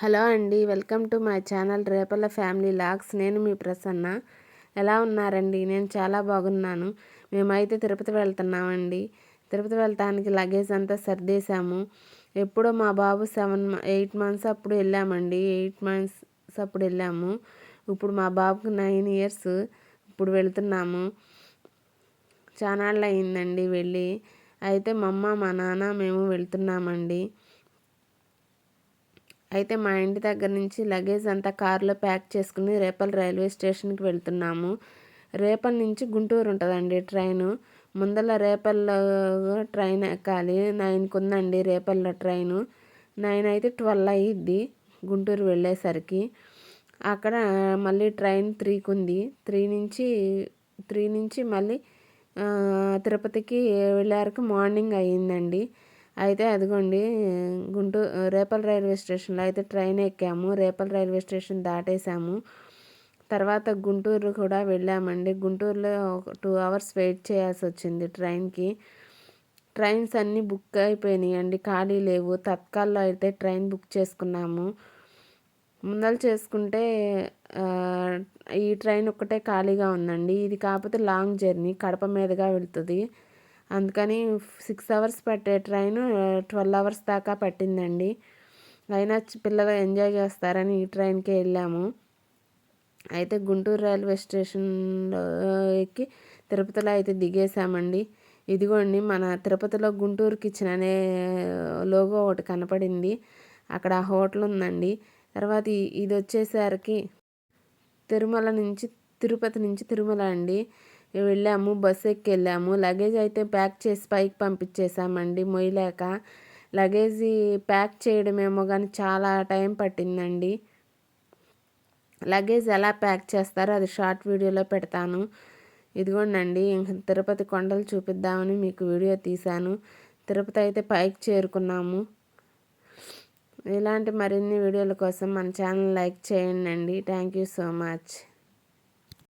Hello అండి, welcome to my channel Repalle family logs. నేను మీ ప్రసన్న. ఎలా ఉన్నారండి? నేను చాలా బాగున్నాను. మేమైతే తిరుపతి వెళ్తున్నామండి. తిరుపతి వెళ్తానికి లగేజ్ అంతా సర్దేశాము. ఎప్పుడో మా బాబు 8 మంత్స్ అప్పుడు వెళ్ళామండి. 8 మంత్స్ అప్పుడు వెళ్ళాము. ఇప్పుడు మా బాబుకి 9 ఇయర్స్. ఇప్పుడు వెళ్తున్నాము. చానాళ్ళు అయిందండి వెళ్ళి. అయితే మా అమ్మ మా నాన్న మేము వెళ్తున్నామండి. అయితే మా ఇంటి దగ్గర నుంచి లగేజ్ అంతా కారులో ప్యాక్ చేసుకుని రేపల్ రైల్వే స్టేషన్కి వెళ్తున్నాము. రేపల్ నుంచి గుంటూరు ఉంటుందండి ట్రైను. ముందర రేపల్లో ట్రైన్ ఎక్కాలి. 9కి ఉందండి రేపల్లో ట్రైను. 9 అయితే 12 అయ్యిద్ది గుంటూరు వెళ్ళేసరికి. అక్కడ మళ్ళీ ట్రైన్ 3కి ఉంది. 3 నుంచి మళ్ళీ తిరుపతికి వెళ్ళారికి మార్నింగ్ అయ్యిందండి. అయితే అదిగోండి రేపల్ రైల్వే స్టేషన్లో అయితే ట్రైన్ ఎక్కాము. రేపల్ రైల్వే స్టేషన్ దాటేసాము. తర్వాత గుంటూరు కూడా వెళ్ళామండి. గుంటూరులో 2 అవర్స్ వెయిట్ చేయాల్సి వచ్చింది ట్రైన్కి. ట్రైన్స్ అన్నీ బుక్ అయిపోయినాయి అండి, ఖాళీ లేవు. తత్కాల్లో అయితే ట్రైన్ బుక్ చేసుకున్నాము. ముందలు చేసుకుంటే ఈ ట్రైన్ ఒక్కటే ఖాళీగా ఉందండి. ఇది కాకపోతే లాంగ్ జర్నీ, కడప మీదుగా వెళ్తుంది. అందుకని 6 అవర్స్ పట్టే ట్రైన్ 12 అవర్స్ దాకా పట్టిందండి. అయినా పిల్లలు ఎంజాయ్ చేస్తారని ఈ ట్రైన్కే వెళ్ళాము. అయితే గుంటూరు రైల్వే స్టేషన్లో ఎక్కి తిరుపతిలో అయితే దిగేసామండి. ఇదిగోండి మన తిరుపతిలో గుంటూరుకి ఇచ్చిన అనే లోగో ఒకటి కనపడింది. అక్కడ హోటల్ ఉందండి. తర్వాత ఇది వచ్చేసరికి తిరుపతి నుంచి తిరుమల అండి. వెళ్ళాము, బస్సు ఎక్కి వెళ్ళాము. లగేజ్ అయితే ప్యాక్ చేసి పైకి పంపించేసామండి మొయ్యలేక. లగేజ్ ప్యాక్ చేయడమేమో కానీ చాలా టైం పట్టిందండి. లగేజ్ ఎలా ప్యాక్ చేస్తారో అది షార్ట్ వీడియోలో పెడతాను. ఇదిగోండి తిరుపతి కొండలు చూపిద్దామని మీకు వీడియో తీశాను. తిరుపతి అయితే పైకి చేరుకున్నాము. ఇలాంటి మరిన్ని వీడియోల కోసం మన ఛానల్ లైక్ చేయండి. Thank you so much.